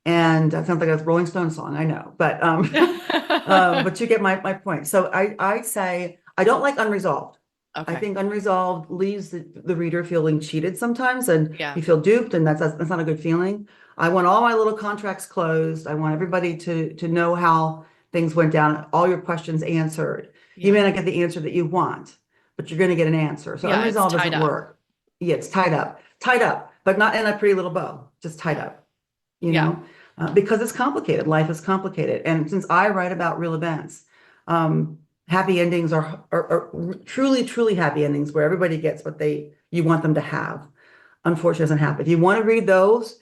And that sounds like a Rolling Stone song, I know, but but you get my point. So I say I don't like unresolved. I Okay. think unresolved leaves the reader feeling cheated sometimes, and Yeah. you feel duped, and that's not a good feeling. I want all my little contracts closed. I want everybody to know how things went down, all your questions answered. You Yeah. may not get the answer that you want, but you're going to get an answer. So Yeah, it's unresolved tied doesn't up. work. Yeah, it's tied up, but not in a pretty little bow, just tied Yeah. up, you Yeah. know, because it's complicated. Life is complicated. And since I write about real events, happy endings are truly, truly happy endings where everybody gets what you want them to have. Unfortunately, it doesn't happen. If you want to read those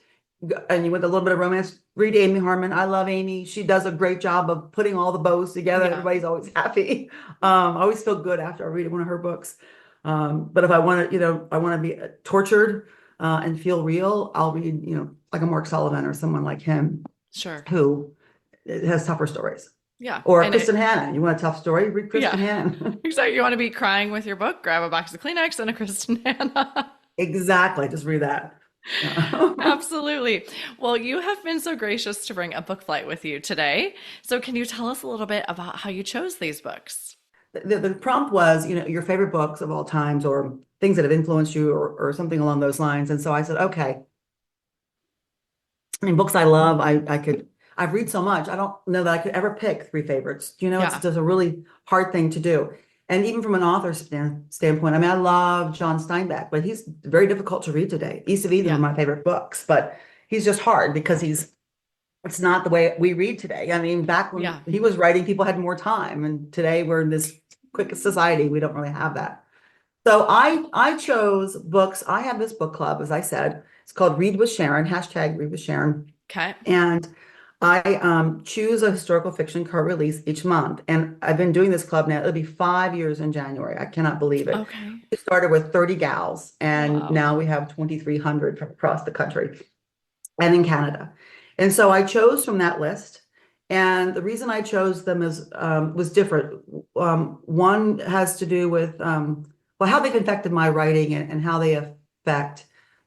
and you want a little bit of romance, read Amy Harmon. I love Amy. She does a great job of putting all the bows together. Yeah. Everybody's always happy. I always feel good after I read one of her books. But if I want to, I want to be tortured and feel real, I'll read, like a Mark Sullivan or someone like him Sure. who has tougher stories. Yeah. Or And Kristen Hannon. You want a tough story? Read yeah. Kristen Hannon. So you want to be crying with your book, grab a box of Kleenex and a Kristen Hannah. Exactly. Just read that. Absolutely. Well, you have been so gracious to bring a book flight with you today. So can you tell us a little bit about how you chose these books? The prompt was, your favorite books of all times or things that have influenced you or something along those lines. And so I said, okay, I mean, books I love, I've read so much. I don't know that I could ever pick three favorites. It's Yeah. just a really hard thing to do. And even from an author standpoint, I mean, I love John Steinbeck, but he's very difficult to read today. East of Eden Yeah. are my favorite books, but he's just hard because it's not the way we read today. I mean, back when Yeah. he was writing, people had more time, and today we're in this quick society. We don't really have that. So I chose books. I have this book club, as I said. It's called Read with Sharon, hashtag Read with Sharon. Okay. And I choose a historical fiction co-release each month. And I've been doing this club now. It'll be 5 years in January. I cannot believe it. Okay. We started with 30 gals, and Wow. now we have 2,300 from across the country and in Canada. And so I chose from that list. And the reason I chose them was different. One has to do with well, how they've affected my writing and how they affect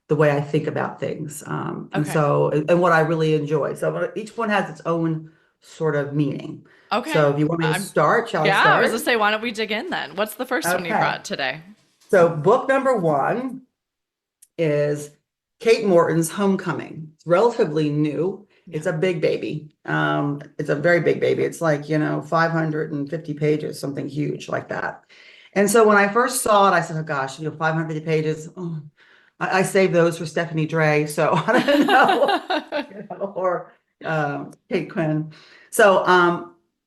the way I think about things. Okay. And what I really enjoy. So each one has its own sort of meaning. Okay. So if you want me to I'm start, shall I yeah, I was gonna start? say, why don't we dig in then? What's the first one you Okay. brought today? So book number one is Kate Morton's Homecoming. It's relatively new. Yeah. It's a big baby. It's a very big baby. It's like, 550 pages, something huge like that. And so when I first saw it, I said, oh gosh, 550 pages. Oh, I saved those for Stephanie Dre. So I don't know, or Kate Quinn. So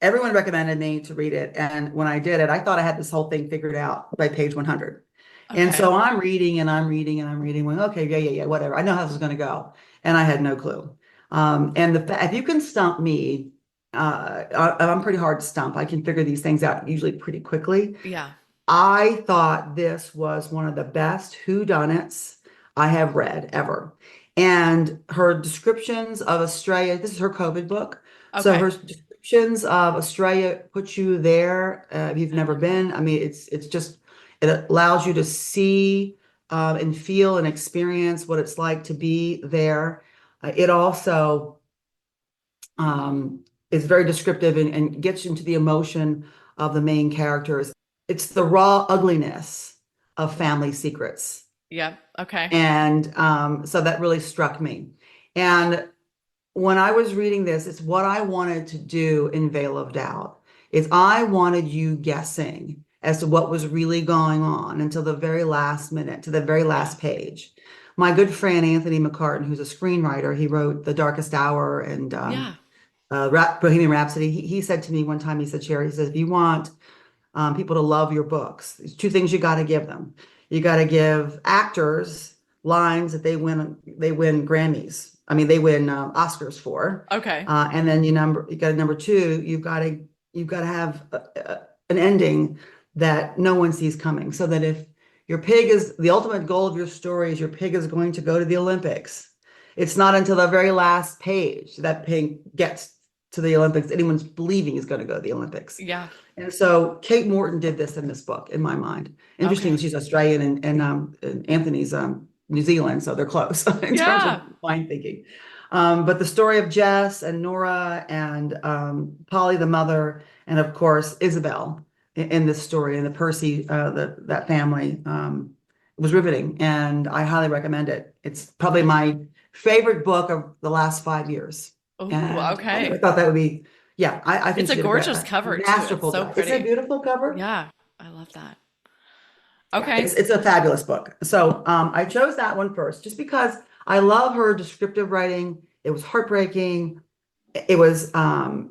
everyone recommended me to read it. And when I did it, I thought I had this whole thing figured out by page 100. And Okay. so I'm reading and I'm reading and I'm reading, going, okay, yeah, whatever. I know how this is going to go. And I had no clue. And if you can stump me, I'm pretty hard to stump. I can figure these things out usually pretty quickly. Yeah. I thought this was one of the best whodunits I have read ever. And her descriptions of Australia, this is her COVID book. So Okay. her descriptions of Australia put you there if you've I never love that. been. I mean, it's just, it allows you to see and feel and experience what it's like to be there. It also is very descriptive and gets into the emotion of the main characters. It's the raw ugliness of family secrets. Yeah. Okay. And so that really struck me. And when I was reading this, it's what I wanted to do in Veil of Doubt, is I wanted you guessing as to what was really going on until the very last minute, to the very Yeah. last page. My good friend Anthony McCartan, who's a screenwriter, he wrote The Darkest Hour and Yeah. Bohemian Rhapsody. He said to me one time, he said, Sherry, he says, if you want people to love your books, there's two things you got to give them. You got to give actors lines that they win Grammys. I mean, they win Oscars for. Okay. And then you got number two, you've got to have an ending that no one sees coming. So that if your pig is the ultimate goal of your story is your pig is going to go to the Olympics, it's not until the very last page that pig gets to the Olympics, anyone's believing is going to go to the Olympics. Yeah. And so Kate Morton did this in this book, in my mind. Interesting, Okay. she's Australian and Anthony's New Zealand, so they're close in terms of Yeah. mind thinking. But the story of Jess and Nora and Polly, the mother, and of course Isabel in this story, and the Percy, that family was riveting, and I highly recommend it. It's probably Okay. my favorite book of the last 5 years. Oh, And I okay. thought that would be, Yeah, I think It's she a did gorgeous a cover too. It's masterful so job. Isn't it a pretty. beautiful cover? Yeah, I love that. Yeah, Okay. it's a fabulous book. So I chose that one first just because I love her descriptive writing. It was heartbreaking. It was, I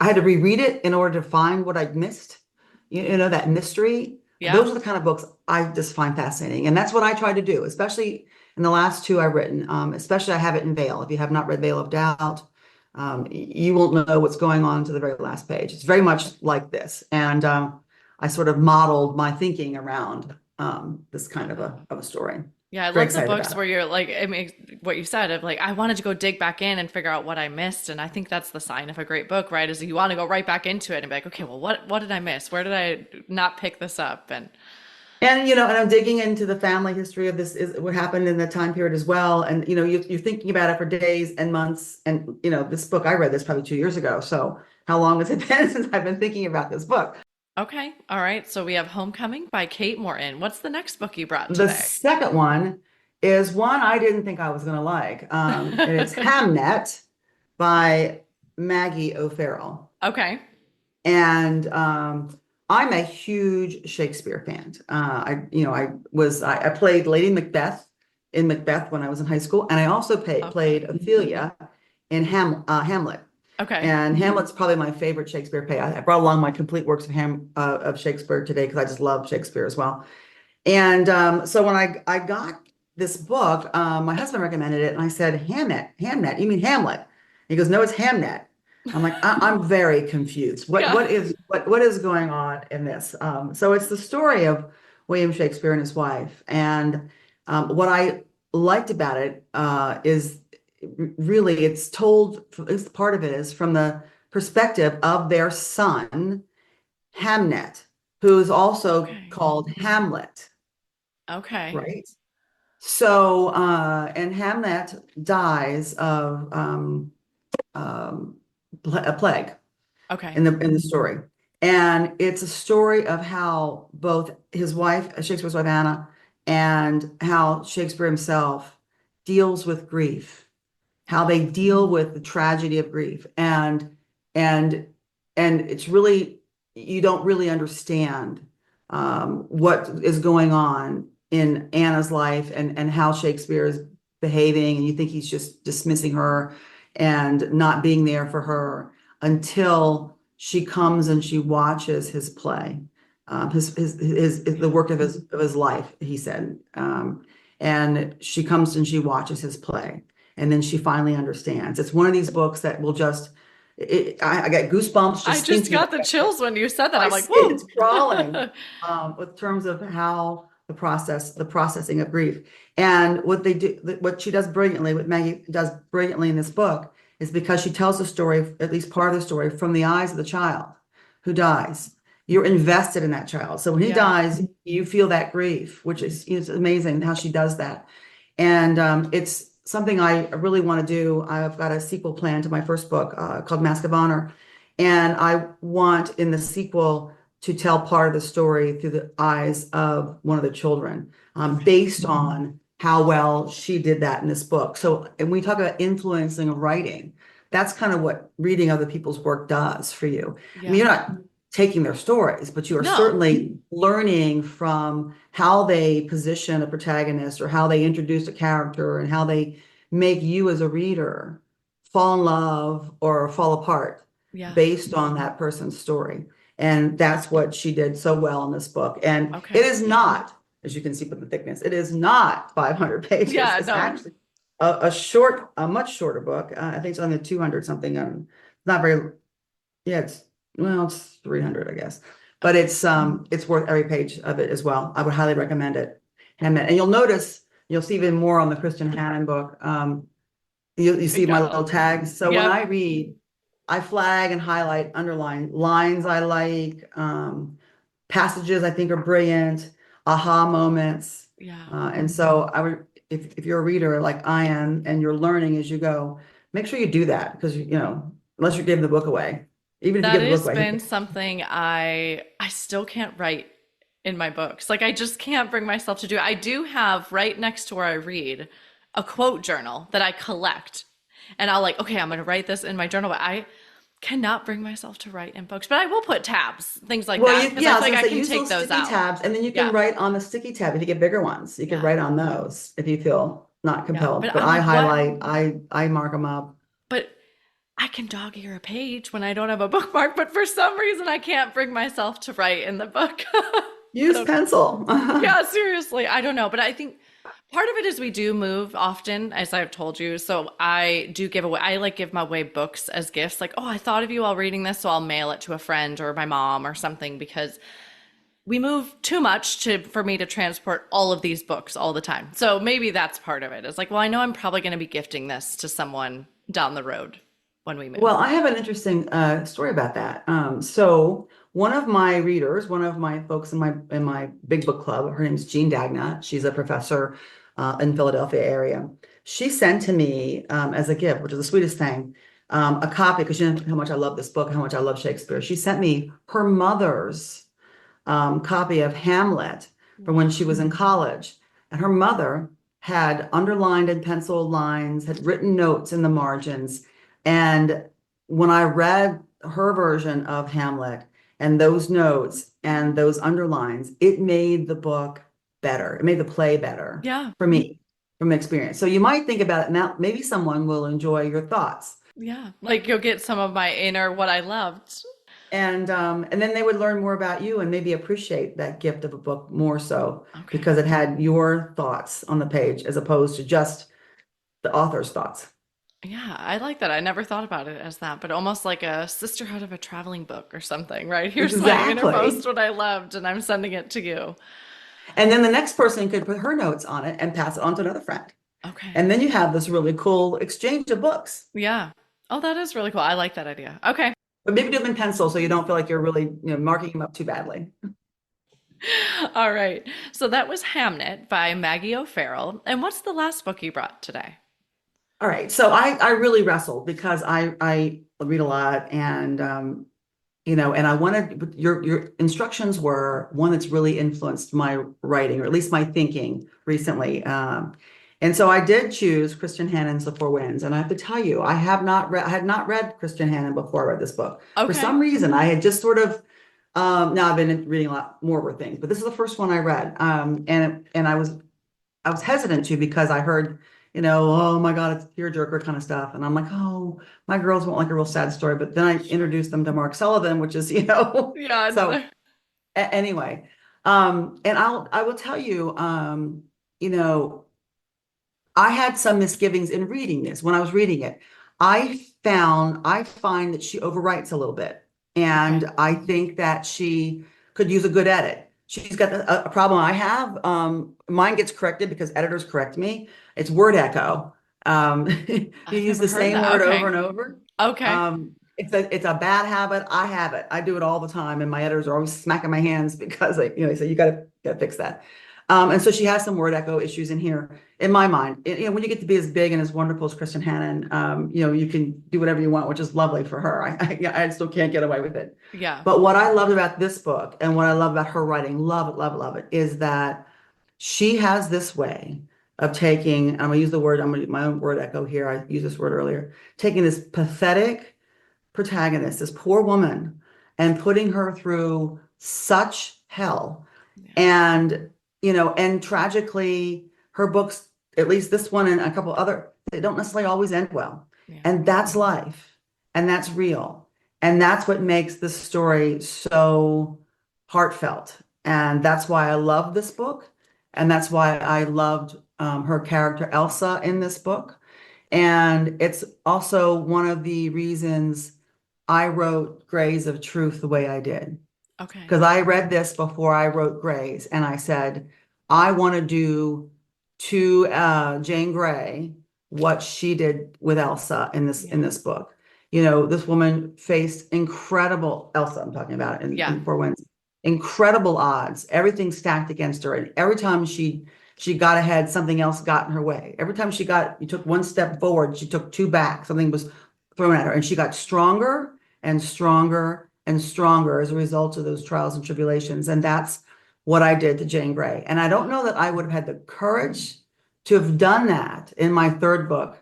had to reread it in order to find what I'd missed. You know, that mystery. Yeah. Those are the kind of books I just find fascinating, and that's what I try to do, especially in the last two I've written. Especially I have it in Veil. If you have not read Veil of Doubt, you won't know what's going on to the very last page. It's very much like this, and I sort of modeled my thinking around this kind of a story. Yeah, I Very love the excited about books it. where you're like, I mean, what you said of like, I wanted to go dig back in and figure out what I missed. And I think that's the sign of a great book, right? Is you want to go right back into it and be like, okay, well, what did I miss? Where did I not pick this up? And And I'm digging into the family history of this is what happened in the time period as well. And you're thinking about it for days and months. And this book I read this probably 2 years ago. So how long has it been since I've been thinking about this book? okay, all right. So we have Homecoming by Kate Morton. What's the next book you brought The today? second one is one I didn't think I was going to like, and it's Hamnet by Maggie O'Farrell. Okay. And I'm a huge Shakespeare fan. I played Lady Macbeth in Macbeth when I was in high school, and I also Okay. played Ophelia in Hamlet. Okay. And Hamlet's probably my favorite Shakespeare play. I brought along my complete works of Shakespeare today because I just love Shakespeare as well. And so when I got this book, my husband recommended it, and I said, Hamnet, you mean Hamlet? He goes, no, it's Hamnet. I'm like, I'm very confused. What Yeah. what is what is going on in this? So it's the story of William Shakespeare and his wife, and what I liked about it is really it's told. It's part of it is from the perspective of their son Hamnet, who's also Okay. called Hamlet, Okay. right? So, and Hamlet dies of a plague Okay. in the story, and it's a story of how both his wife, Shakespeare's wife Anna, and how Shakespeare himself deals with grief, how they deal with the tragedy of grief, and it's really you don't really understand what is going on in Anna's life and how Shakespeare is behaving, and you think he's just dismissing her and not being there for her until she comes and she watches his play, the work of his life, he said, and she comes and she watches his play, and then she finally understands. It's one of these books that will just, I got goosebumps I just just thinking got about the it. chills when you said that. My I'm like, skin's whoa. crawling with terms of how the processing of grief. And what they do, what she does brilliantly, what Maggie does brilliantly in this book, is because she tells the story, at least part of the story, from the eyes of the child who dies. You're invested in that child. So when he Yeah. dies, you feel that grief, which is amazing how she does that. And it's something I really want to do. I've got a sequel plan to my first book called Mask of Honor. And I want in the sequel to tell part of the story through the eyes of one of the children, based on how well she did that in this book. So, and we talk about influencing of writing. That's kind of what reading other people's work does for you. I mean, Yeah. you're not taking their stories, but you are No. certainly learning from how they position a protagonist or how they introduce a character and how they make you as a reader fall in love or fall apart Yeah. based on that person's story. And that's what she did so well in this book. And it Okay. is not, as you can see from the thickness, it is not 500 pages. Yeah, It's no. actually a much shorter book. I think it's only 200 something. Not very, yeah, it's 300, I guess. But Okay. it's worth every page of it as well. I would highly recommend it. And you'll see even more on the Christian Hannon book. You I see my got little tags. So when Yep. I read, I flag and highlight, underline lines I like, passages I think are brilliant, aha moments. Yeah. And so I would, if you're a reader like I am and you're learning as you go, make sure you do that because unless you're giving the book away, even if you That give the book has away, been something I still can't write in my books. Like I just can't bring myself to do it. I do have right next to where I read a quote journal that I collect. And I'll like, okay, I'm gonna write this in my journal. But cannot bring myself to write in books, but I will put tabs, things like Well, that, because yeah, I I feel was like gonna I say can use take those those sticky out. tabs, and then you can Yeah, write on the sticky tab if you get bigger ones. You can yeah, write on those if you feel not yeah. compelled. But But I'm I like, what? highlight, I mark them up. But I can dog ear a page when I don't have a bookmark, but for some reason I can't bring myself to write in the book. I Use don't, pencil. yeah, seriously, I don't know. But I think part of it is we do move often, as I've told you. So I do give away, I like give my away books as gifts. Like, oh, I thought of you while reading this, so I'll mail it to a friend or my mom or something because we move too much to for me to transport all of these books all the time. So maybe that's part of it. It's like, well, I know I'm probably going to be gifting this to someone down the road when we Well, move. I have an interesting story about that. So one of my readers, one of my folks in my big book club, her name is Jean Dagna. She's a professor in Philadelphia area. She sent to me as a gift, which is the sweetest thing, a copy because she knows how much I love this book, how much I love Shakespeare. She sent me her mother's copy of Hamlet from when she Wow. was in college. And her mother had underlined and penciled lines, had written notes in the margins. And when I read her version of Hamlet and those notes and those underlines, it made the book better. It made the play better Yeah. for me from experience. So you might think about it now, maybe someone will enjoy your thoughts. Yeah. Like you'll get some of my inner what I loved. And then they would learn more about you and maybe appreciate that gift of a book more so Okay. because it had your thoughts on the page as opposed to just the author's thoughts. Yeah, I like that. I never thought about it as that, but almost like a sisterhood of a traveling book or something, right? Here's my innermost Exactly. what I loved, and I'm sending it to you. And then the next person could put her notes on it and pass it on to another friend. Okay. And then you have this really cool exchange of books. Yeah. Oh, that is really cool. I like that idea. Okay. But maybe do them in pencil so you don't feel like you're really, marking them up too badly. All right. So that was Hamnet by Maggie O'Farrell. And what's the last book you brought today? All right. So I really wrestled because I read a lot and and I wanted your instructions were one that's really influenced my writing, or at least my thinking recently. And so I did choose Christian Hannon's The Four Winds. And I have to tell you, I had not read Christian Hannon before I read this book. For Okay. some reason, I had just sort of now I've been reading a lot more of her things, but this is the first one I read. And I was hesitant to because I heard, oh my God, it's tearjerker kind of stuff. And I'm like, oh, my girls won't like a real sad story. But then I Sure. introduced them to Mark Sullivan, which is, Yeah, so another. anyway. And I will tell you, you know, I had some misgivings in reading this. When I was reading it, I find that she overwrites a little bit. Okay. And I think that she could use a good edit. She's got a problem I have. Mine gets corrected because editors correct me. It's word echo. You I've use never the heard same that. word over Okay. and over. Okay. It's a bad habit. I have it. I do it all the time, and my editors are always smacking my hands because they say you gotta fix that. And so she has some word echo issues in here, in my mind. When you get to be as big and as wonderful as Kristen Hannon, you can do whatever you want, which is lovely for her. I still can't get away with it. Yeah. But what I loved about this book and what I love about her writing, love it, love it, love it, is that she has this way of taking, I'm gonna use the word, I'm gonna use my own word echo here. I used this word earlier, taking this pathetic protagonist, this poor woman, and putting her through such hell. Yeah. And tragically, her books, at least this one and a couple other, they don't necessarily always end well. Yeah. And that's life. And that's real. And that's what makes this story so heartfelt. And that's why I love this book. And that's why I loved her character Elsa in this book. And it's also one of the reasons I wrote Grays of Truth the way I did. Okay. Because I read this before I wrote Grays, and I said, I want to do to Jane Grey what she did with Elsa in Yeah. this book. This woman faced incredible, Elsa, I'm talking about Yeah. in Four Winds, incredible odds, everything stacked against her. And every time she got ahead, something else got in her way. Every time you took one step forward, she took two back, something was thrown at her, and she got stronger and stronger and stronger as a result of those trials and tribulations. And that's what I did to Jane Grey. And I don't know that I would have had the courage to have done that in my third book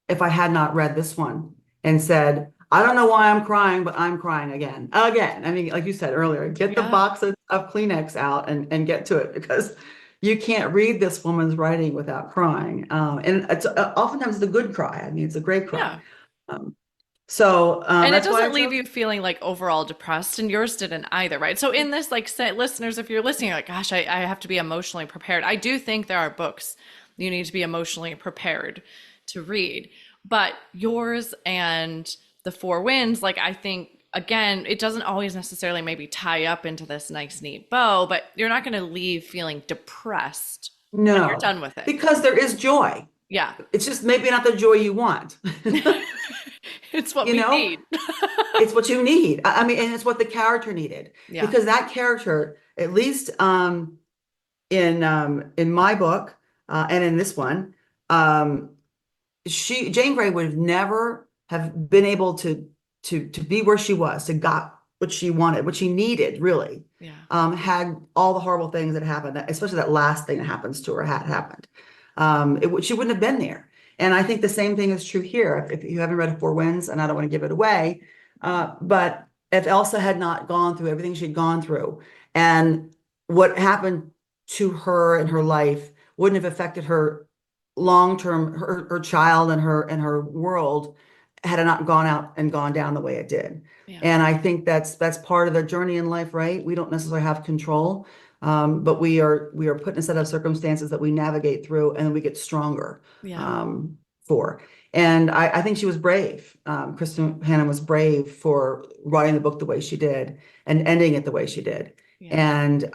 if I had not read this one. and said, I don't know why I'm crying, but I'm crying again. Again. I mean, like you said earlier, get the Yeah. box of Kleenex out and get to it because you can't read this woman's writing without crying. And it's oftentimes the good cry. I mean, it's a great cry. Yeah. Um, And it that's why I doesn't leave chose. you feeling like overall depressed, and yours didn't either, right? So, in this, like, say, listeners, if you're listening, you're like, gosh, I have to be emotionally prepared. I do think there are books you need to be emotionally prepared to read, but yours and The Four Winds, like, I think, again, it doesn't always necessarily maybe tie up into this nice, neat bow, but you're not going to leave feeling depressed when you're No, done with it. because there is joy. Yeah. It's just maybe not the joy you want. It's what You we know, need. it's what you need. I mean, and it's what the character needed Yeah. because that character, at least in my book and in this one, um, Jane Grey would have never have been able to be where she was, to got what she wanted, what she needed, really, Yeah. had all the horrible things that happened, especially that last thing that happens to her had happened. She wouldn't have been there. And I think the same thing is true here. If you haven't read Four Winds, and I don't want to give it away, but if Elsa had not gone through everything she'd gone through, and what happened to her in her life wouldn't have affected her long term, her child and her world, had it not gone out and gone down the way it did. Yeah. And I think that's part of the journey in life, right? We don't necessarily have control, but we are put in a set of circumstances that we navigate through, and we get stronger Yeah. um, for. And I think she was brave. Kristen Hannon was brave for writing the book the way she did and ending it the way she did. Yeah. And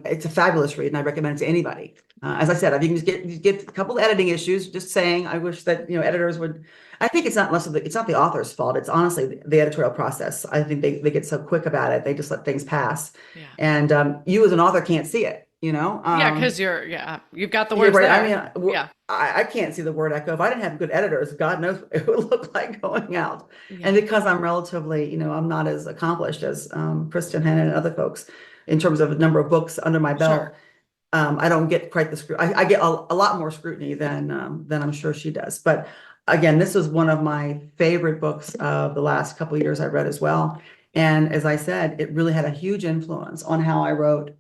it's a fabulous read, and I recommend it to anybody. As I said, if you can just get a couple of editing issues, just saying, I wish that, editors would. I think it's not less of it's not the author's fault. It's honestly the editorial process. I think they get so quick about it. They just let things pass. Yeah. And you as an author can't see it, Yeah, because you've got the You're words right. I there. mean, Yeah. I can't see the word echo. If I didn't have good editors, God knows what it would look like going out. And Yeah. because I'm relatively, I'm not as accomplished as Kristen Hannon and other folks in terms of the number of books under my Sure. belt, I don't get quite the scrutiny. I get a lot more scrutiny than I'm sure she does. But again, this was one of my favorite books of the last couple of years I read as well. Yeah. And as I said, it really had a huge influence on how I wrote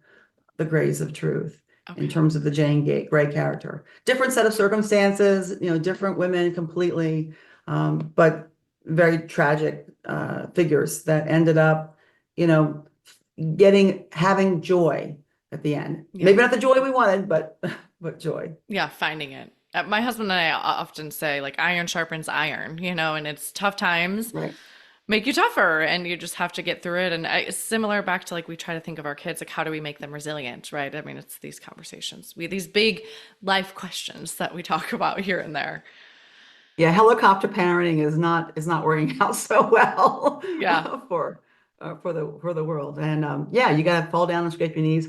The Grays of Truth in Okay. terms of the Grey character. Different set of circumstances, different women completely, but very tragic figures that ended up, you know, having joy at the end. Yeah. Maybe not the joy we wanted, but but joy. Yeah. Finding it. My husband and I often say, like, iron sharpens iron, and it's tough times Right. make you tougher, and you just have to get through it. And similar back to, like, we try to think of our kids, like, how do we make them resilient, right? I mean, it's these conversations, these big life questions that we talk about here and there. Yeah, helicopter parenting is not working out so well Yeah. for the world. And yeah, you got to fall down and scrape your knees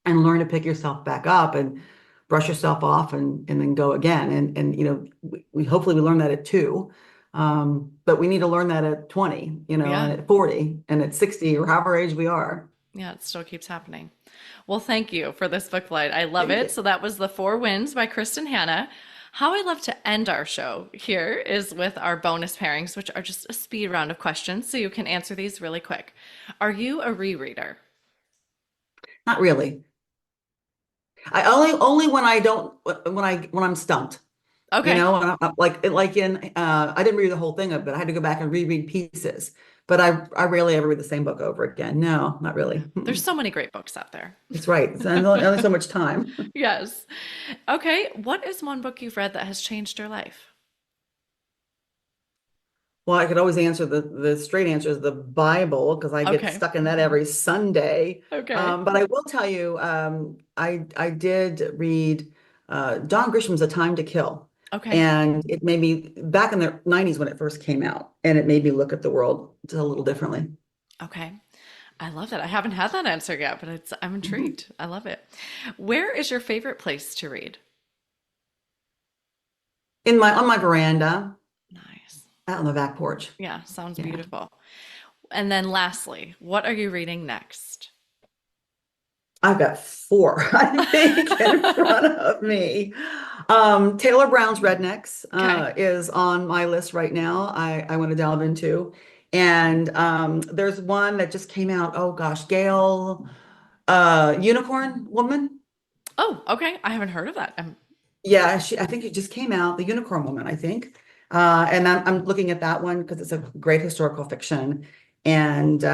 and learn to pick yourself back up and brush yourself off and then go again. And we hopefully we learn that at 2. But we need to learn that at 20, Yeah. and at 40 and at 60 or however age we are. Yeah, it still keeps happening. Well, thank you for this book flight. I love Thank it. you. So that was The Four Winds by Kristen Hanna. How I love to end our show here is with our bonus pairings, which are just a speed round of questions, so you can answer these really quick. Are you a rereader? Not really. I only when I don't when I'm stumped. Okay. And like in I didn't read the whole thing of it. I had to go back and reread pieces. But I rarely ever read the same book over again. No, not Yeah. really. There's so many great books out there. It's right. It's only so much time. Yes. Okay. What is one book you've read that has changed your life? Well, I could always answer the straight answer is the Bible because I get Okay. stuck in that every Sunday. Okay. But I will tell you, I did read John Grisham's A Time to Kill, Okay. and it made me back in the 90s when it first came out, and it made me look at the world just a little differently. Okay. I love that. I haven't had that answer yet, but I'm Mhm. intrigued. I love it. Where is your favorite place to read? On my veranda, Nice. out on the back porch. Yeah, sounds Yeah. beautiful. And then lastly, what are you reading next? I've got four, I think, in front of me. Taylor Brown's Rednecks Okay. is on my list right now. I want to delve into. And there's one that just came out. Oh gosh, Gail, Unicorn Woman. Oh, okay. I haven't heard of that. Yeah, I think it just came out, The Unicorn Woman, I think. And I'm looking at that one because it's a great historical fiction. And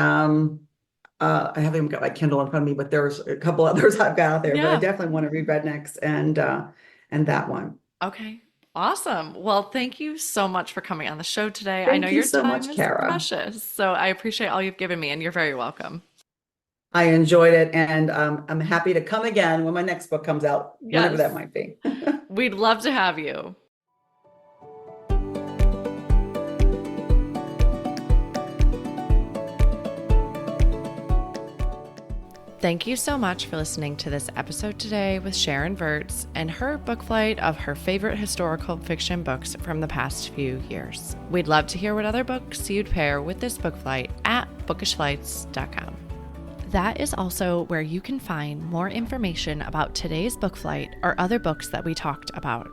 I haven't even got my Kindle in front of me, but there's a couple others I've got out there. But I Yeah. definitely want to read Rednecks and that one. Okay. Awesome. Well, thank you so much for coming on the show today. I know Thank you your so time much, is Kara. precious, so I appreciate all you've given me, and you're very welcome. I enjoyed it, and I'm happy to come again when my next book comes out, whenever Yes. that might be. We'd love to have you. Thank you so much for listening to this episode today with Sharon Virts and her book flight of her favorite historical fiction books from the past few years. We'd love to hear what other books you'd pair with this book flight at bookishflights.com. That is also where you can find more information about today's book flight or other books that we talked about.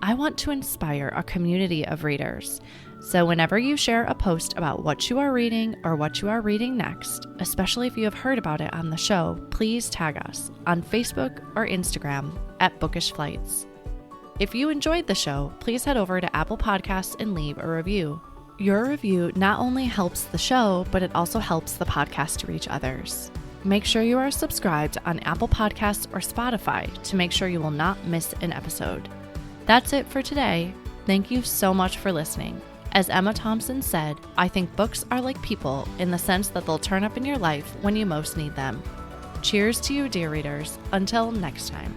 I want to inspire a community of readers. So whenever you share a post about what you are reading or what you are reading next, especially if you have heard about it on the show, please tag us on Facebook or Instagram at Bookish Flights. If you enjoyed the show, please head over to Apple Podcasts and leave a review. Your review not only helps the show, but it also helps the podcast to reach others. Make sure you are subscribed on Apple Podcasts or Spotify to make sure you will not miss an episode. That's it for today. Thank you so much for listening. As Emma Thompson said, I think books are like people in the sense that they'll turn up in your life when you most need them. Cheers to you, dear readers. Until next time.